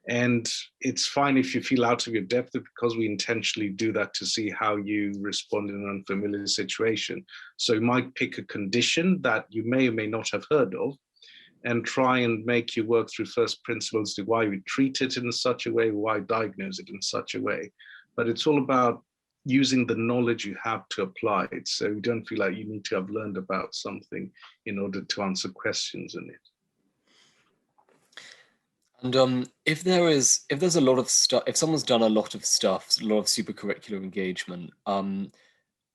And it's fine if you feel out of your depth, because we intentionally do that to see how you respond in an unfamiliar situation. So you might pick a condition that you may or may not have heard of, and try and make you work through first principles to why we treat it in such a way, why diagnose it in such a way. But it's all about using the knowledge you have to apply it. So you don't feel like you need to have learned about something in order to answer questions in it. And if there's a lot of stuff, if someone's done a lot of stuff, a lot of supercurricular engagement,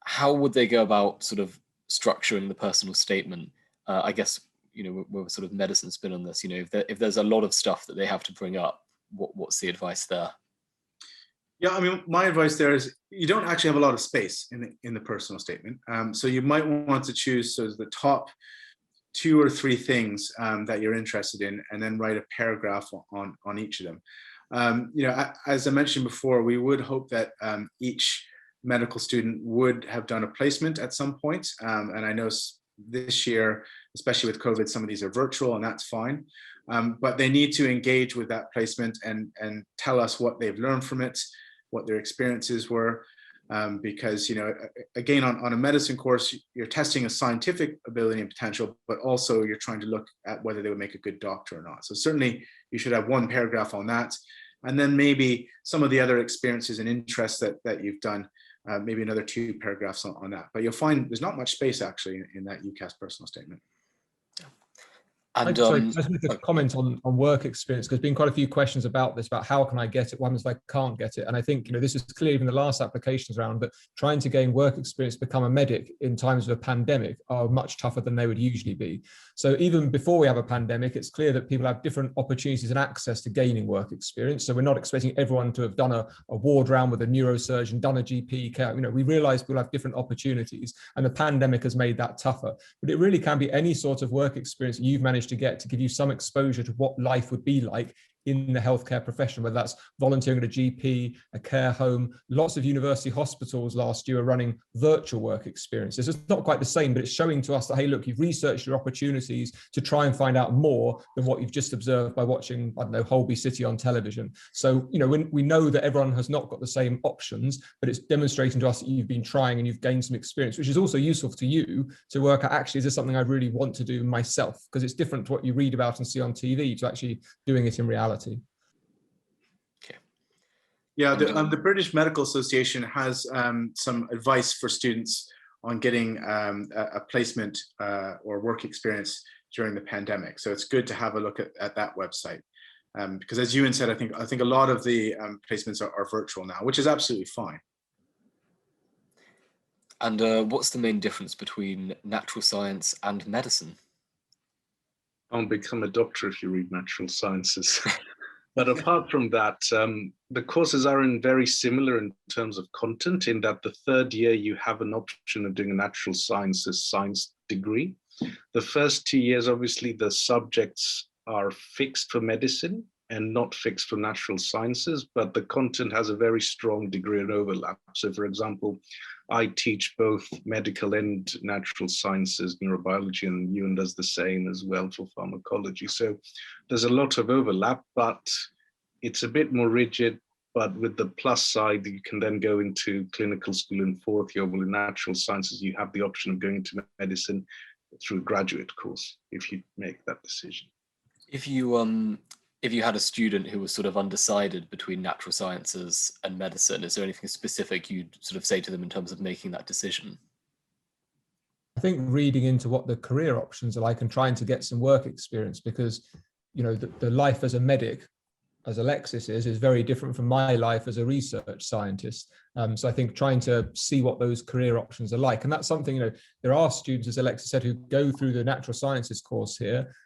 how would they go about sort of structuring the personal statement? I guess, we're sort of medicine spin on this. If there's a lot of stuff that they have to bring up, what's the advice there? Yeah, I mean, my advice there is you don't actually have a lot of space in the personal statement. So you might want to choose the top 2 or 3 things that you're interested in, and then write a paragraph on each of them. As I mentioned before, we would hope that each medical student would have done a placement at some point. And I know this year, especially with COVID, some of these are virtual, and that's fine. But they need to engage with that placement and tell us what they've learned from it, what their experiences were. Because, again, on a medicine course, you're testing a scientific ability and potential, but also you're trying to look at whether they would make a good doctor or not. So certainly you should have 1 paragraph on that. And then maybe some of the other experiences and interests that you've done, maybe another 2 paragraphs on that. But you'll find there's not much space actually in that Ucas personal statement. And I just make a comment on work experience, because there's been quite a few questions about this, about how can I get it, one is I can't get it. And I think, this is clear even the last applications round, that trying to gain work experience, become a medic in times of a pandemic are much tougher than they would usually be. So even before we have a pandemic, it's clear that people have different opportunities and access to gaining work experience. So we're not expecting everyone to have done a ward round with a neurosurgeon, done a GP care. We realize people have different opportunities, and the pandemic has made that tougher. But it really can be any sort of work experience that you've managed to get to give you some exposure to what life would be like in the healthcare profession, whether that's volunteering at a GP, a care home. Lots of university hospitals last year are running virtual work experiences. It's not quite the same, but it's showing to us that, hey, look, you've researched your opportunities to try and find out more than what you've just observed by watching, I don't know, Holby City on television. So, when we know that everyone has not got the same options, but it's demonstrating to us that you've been trying and you've gained some experience, which is also useful to you to work out, actually, is this something I really want to do myself? Because it's different to what you read about and see on TV to actually doing it in reality. Okay. Yeah, the British Medical Association has some advice for students on getting a placement or work experience during the pandemic. So it's good to have a look at that website. Because as Ewan said, I think a lot of the placements are virtual now, which is absolutely fine. And what's the main difference between natural science and medicine? Can't become a doctor if you read natural sciences. But apart from that, the courses are very similar in terms of content, in that the 3rd year you have an option of doing a natural sciences science degree. The first 2 years, obviously, the subjects are fixed for medicine and not fixed for natural sciences, but the content has a very strong degree of overlap. So, for example, I teach both medical and natural sciences, neurobiology, and Ewan does the same as well for pharmacology. So there's a lot of overlap, but it's a bit more rigid. But with the plus side, you can then go into clinical school in 4th year. Well, in natural sciences, you have the option of going into medicine through a graduate course if you make that decision. If you had a student who was sort of undecided between natural sciences and medicine, is there anything specific you'd sort of say to them in terms of making that decision? I think reading into what the career options are like and trying to get some work experience, because, the life as a medic, as Alexis is very different from my life as a research scientist. So I think trying to see what those career options are like. And that's something, there are students, as Alexis said, who go through the natural sciences course here,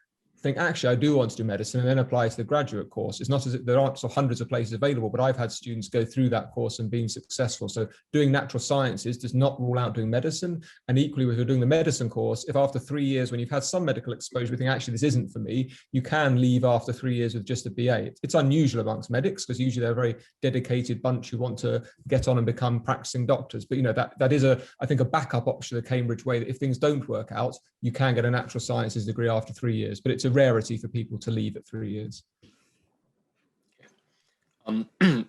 think, actually, I do want to do medicine, and then apply to the graduate course. It's not as if there aren't hundreds of places available, but I've had students go through that course and being successful. So doing natural sciences does not rule out doing medicine. And equally, if you're doing the medicine course, if after 3 years, when you've had some medical exposure, you think, actually, this isn't for me, you can leave after 3 years with just a BA. It's unusual amongst medics, because usually they're a very dedicated bunch who want to get on and become practicing doctors. But, that is I think a backup option, the Cambridge way, that if things don't work out, you can get a natural sciences degree after 3 years. But it's a rarity for people to leave at 3 years.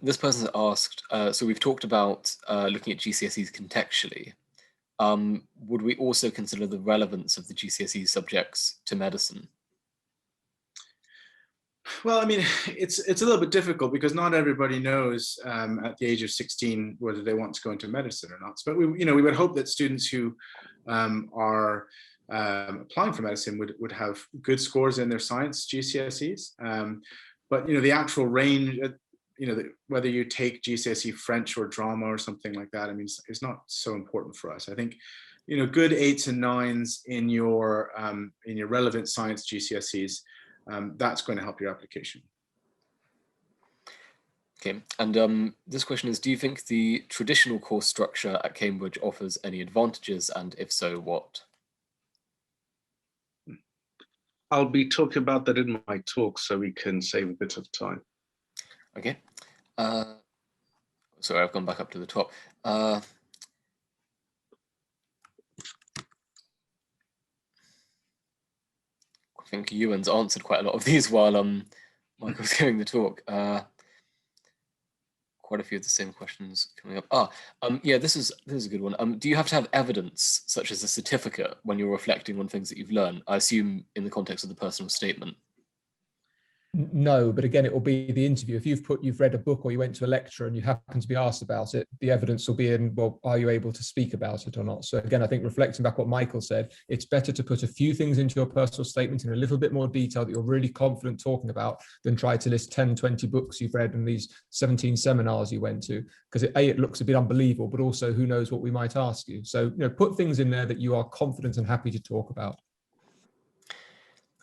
This person's asked, so we've talked about looking at GCSEs contextually. Would we also consider the relevance of the GCSE subjects to medicine? Well, I mean, it's a little bit difficult, because not everybody knows at the age of 16 whether they want to go into medicine or not. But we would hope that students who are applying for medicine would have good scores in their science GCSEs. but the actual range, whether you take GCSE French or drama or something like that, I mean, it's not so important for us. I think, good 8s and 9s in your relevant science GCSEs, that's going to help your application. Okay, and this question is, do you think the traditional course structure at Cambridge offers any advantages, and if so, what? I'll be talking about that in my talk, so we can save a bit of time. Okay. Sorry, I've gone back up to the top. I think Ewan's answered quite a lot of these while Michael's giving the talk. Quite a few of the same questions coming up. Yeah, this is a good one. Do you have to have evidence, such as a certificate, when you're reflecting on things that you've learned? I assume in the context of the personal statement. No, but again, it will be the interview. If you've read a book or you went to a lecture and you happen to be asked about it, the evidence will be in, well, are you able to speak about it or not? So again, I think reflecting back what Michael said, it's better to put a few things into your personal statement in a little bit more detail that you're really confident talking about than try to list 10, 20 books you've read and these 17 seminars you went to, because it looks a bit unbelievable, but also who knows what we might ask you. So, put things in there that you are confident and happy to talk about.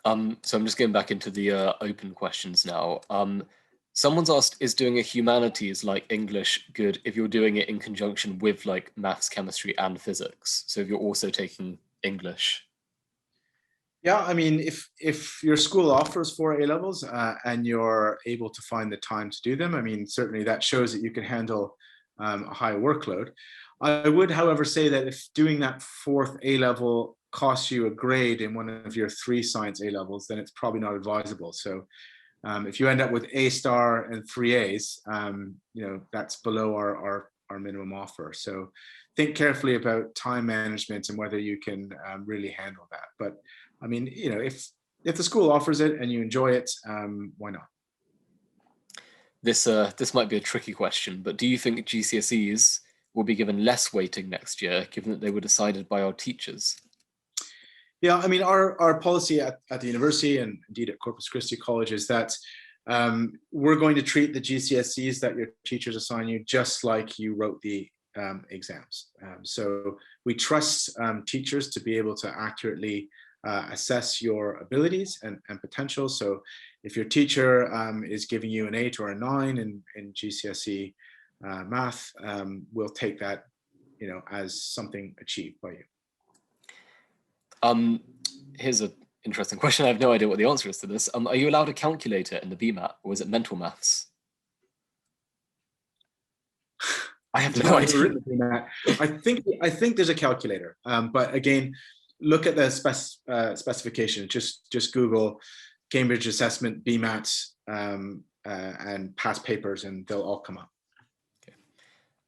So I'm just getting back into the open questions now. Someone's asked, is doing a humanities like English good if you're doing it in conjunction with like maths, chemistry, and physics? So if you're also taking English. Yeah, I mean, if your school offers 4 A-levels and you're able to find the time to do them, I mean, certainly that shows that you can handle a high workload. I would, however, say that if doing that 4th A-level costs you a grade in one of your 3 science A-levels, then it's probably not advisable. So if you end up with A star and 3 A's, that's below our minimum offer. So think carefully about time management and whether you can really handle that. But I mean, if the school offers it and you enjoy it, why not? This might be a tricky question, but do you think GCSEs will be given less weighting next year, given that they were decided by our teachers? Yeah, I mean, our policy at the university and indeed at Corpus Christi College is that we're going to treat the GCSEs that your teachers assign you just like you wrote the exams. So we trust teachers to be able to accurately assess your abilities and potential. So if your teacher is giving you an 8 or a 9 in GCSE math, we'll take that, as something achieved by you. Here's an interesting question. I have no idea what the answer is to this. Are you allowed a calculator in the Bmat, or is it mental maths? I have no idea. I think there's a calculator, but again, look at the specification. Just Google Cambridge assessment Bmat and past papers, and they'll all come up. Okay.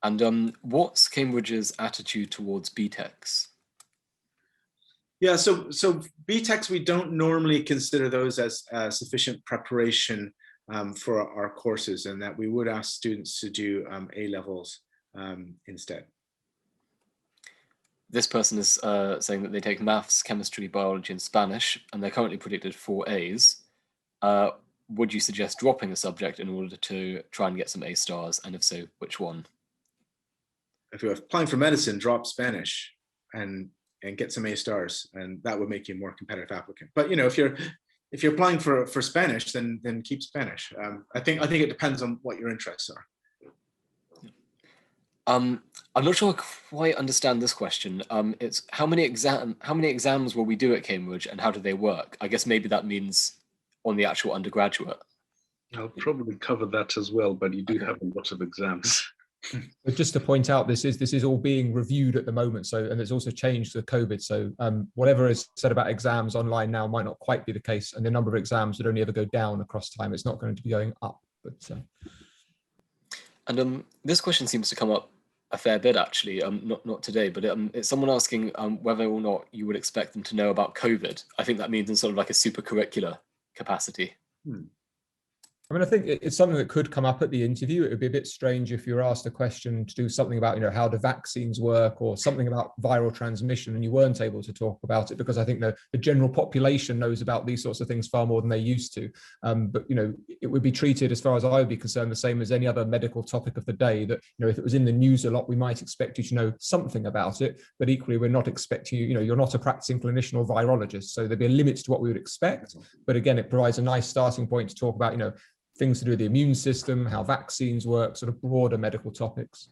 And what's Cambridge's attitude towards BTECs? Yeah, so BTECs, we don't normally consider those as sufficient preparation for our courses, and that we would ask students to do A-levels instead. This person is saying that they take maths, chemistry, biology, and Spanish, and they're currently predicted 4 A's. Would you suggest dropping a subject in order to try and get some A stars, and if so, which one? If you're applying for medicine, drop Spanish and get some A stars, and that would make you a more competitive applicant. But if you're applying for Spanish, then keep Spanish. I think it depends on what your interests are. I'm not sure I quite understand this question. It's how many exams will we do at Cambridge, and how do they work? I guess maybe that means on the actual undergraduate. I'll probably cover that as well, but you do have a lot of exams. But just to point out, this is all being reviewed at the moment. So, and it's also changed with COVID. So whatever is said about exams online now might not quite be the case. And the number of exams would only ever go down across time. It's not going to be going up. But And this question seems to come up a fair bit, actually. Not today, but it's someone asking whether or not you would expect them to know about COVID. I think that means in sort of like a supercurricular capacity. I mean, I think it's something that could come up at the interview. It would be a bit strange if you were asked a question to do something about, how do vaccines work, or something about viral transmission, and you weren't able to talk about it, because I think the general population knows about these sorts of things far more than they used to. But, it would be treated, as far as I would be concerned, the same as any other medical topic of the day, that, if it was in the news a lot, we might expect you to know something about it, but equally, we're not expecting you, you're not a practicing clinician or virologist, so there'd be a limit to what we would expect. But again, it provides a nice starting point to talk about, things to do with the immune system, how vaccines work, sort of broader medical topics.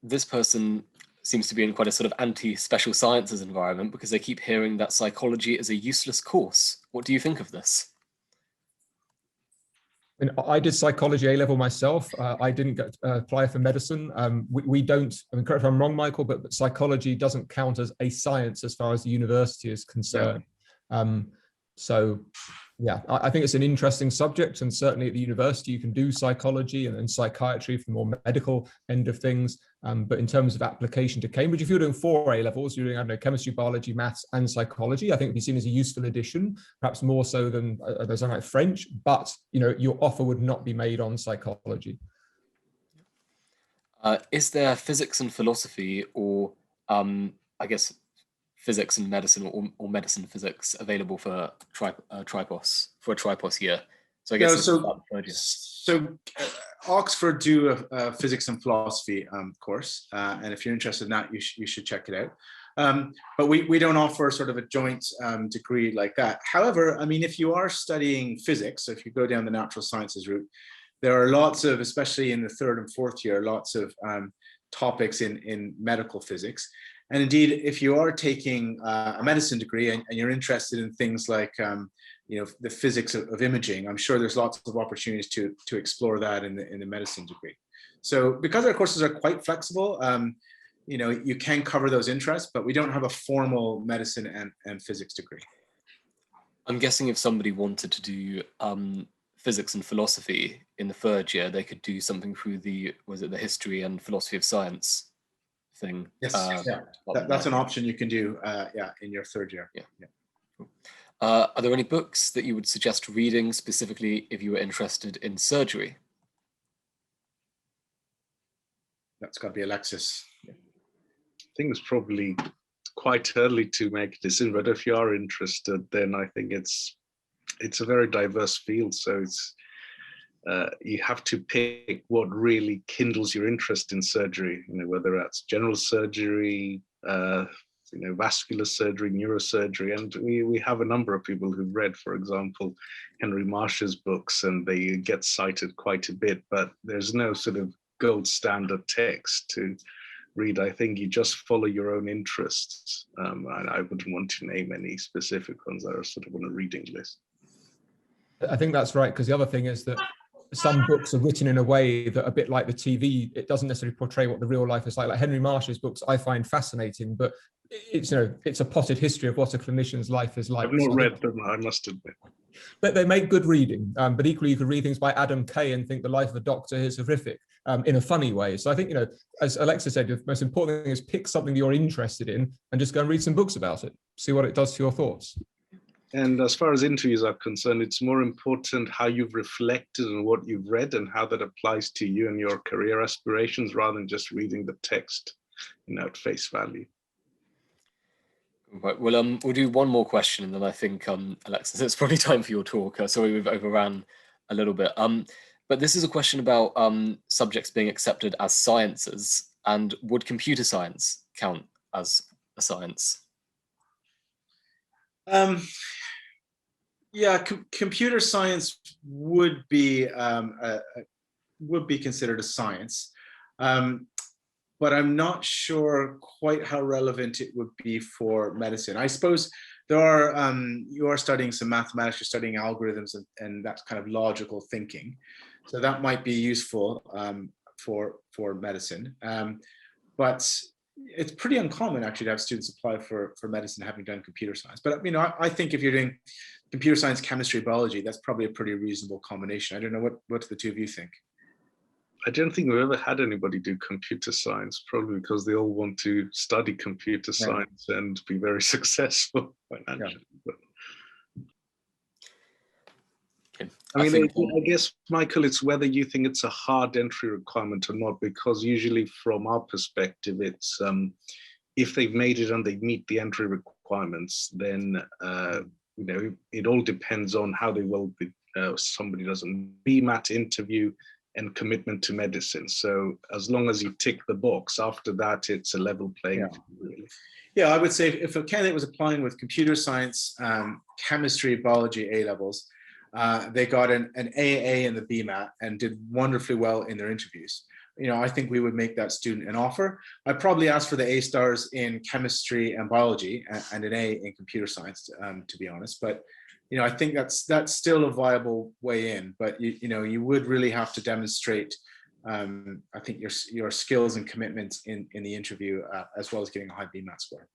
This person seems to be in quite a sort of anti-special sciences environment, because they keep hearing that psychology is a useless course. What do you think of this? I did psychology A-level myself. I didn't apply for medicine. We don't, correct if I'm wrong, Michael, but psychology doesn't count as a science as far as the university is concerned. Yeah. So yeah, I think it's an interesting subject, and certainly at the university you can do psychology and psychiatry for the more medical end of things. But in terms of application to Cambridge, if you're doing 4 A-levels, you're doing, I don't know, chemistry, biology, maths, and psychology, I think it'd be seen as a useful addition, perhaps more so than something like French. But your offer would not be made on psychology. Is there physics and philosophy, or I guess physics and medicine, or medicine and physics available for tripos, for a tripos year? So I guess Oxford do a physics and philosophy course, and if you're interested in that, you should check it out. But we don't offer sort of a joint degree like that. However, I mean, if you are studying physics, so if you go down the natural sciences route, there are lots of, especially in the 3rd and 4th year, lots of topics in medical physics. And indeed, if you are taking a medicine degree and you're interested in things like, the physics of imaging, I'm sure there's lots of opportunities to explore that in the medicine degree. So because our courses are quite flexible, you can cover those interests, but we don't have a formal medicine and physics degree. I'm guessing if somebody wanted to do physics and philosophy in the 3rd year, they could do something through the history and philosophy of science thing. Yes, that's an option you can do, in your 3rd year. Yeah. Cool. Are there any books that you would suggest reading, specifically if you were interested in surgery? That's got to be Alexis. I think it's probably quite early to make a decision, but if you are interested, then I think it's a very diverse field. So it's you have to pick what really kindles your interest in surgery, whether that's general surgery, vascular surgery, neurosurgery. And we have a number of people who've read, for example, Henry Marsh's books, and they get cited quite a bit, but there's no sort of gold standard text to read. I think you just follow your own interests. And I wouldn't want to name any specific ones that are sort of on a reading list. I think that's right, because the other thing is that some books are written in a way that, a bit like the TV, it doesn't necessarily portray what the real life is like. Like Henry Marsh's books, I find fascinating, but it's it's a potted history of what a clinician's life is like. I've not read them, I must admit. But they make good reading. But equally, you could read things by Adam Kay and think the life of a doctor is horrific in a funny way. So I think, as Alexis said, the most important thing is pick something you're interested in and just go and read some books about it. See what it does to your thoughts. And as far as interviews are concerned, it's more important how you've reflected on what you've read and how that applies to you and your career aspirations, rather than just reading the text at face value. Right. Well, we'll do one more question, and then I think, Alexis, it's probably time for your talk. Sorry, we've overran a little bit. But this is a question about subjects being accepted as sciences, and would computer science count as a science? Computer science would be considered a science, but I'm not sure quite how relevant it would be for medicine. I suppose there are you are studying some mathematics, you're studying algorithms, and that's kind of logical thinking, so that might be useful for medicine. But it's pretty uncommon actually to have students apply for medicine having done computer science. But I think if you're doing computer science, chemistry, biology, that's probably a pretty reasonable combination. I don't know, what do the two of you think? I don't think we've ever had anybody do computer science, probably because they all want to study computer science and be very successful financially. I mean, think, I guess, Michael, it's whether you think it's a hard entry requirement or not, because usually from our perspective, it's if they've made it and they meet the entry requirements, then it all depends on how they will be. Somebody does a Bmat interview and commitment to medicine. So as long as you tick the box, after that, it's a level playing field, really. Yeah, I would say if a candidate was applying with computer science, chemistry, biology A levels, they got an AA in the Bmat and did wonderfully well in their interviews. I think we would make that student an offer. I'd probably ask for the A stars in chemistry and biology and an A in computer science, to be honest. But I think that's still a viable way in. But you would really have to demonstrate, I think, your skills and commitment in the interview, as well as getting a high Bmat score.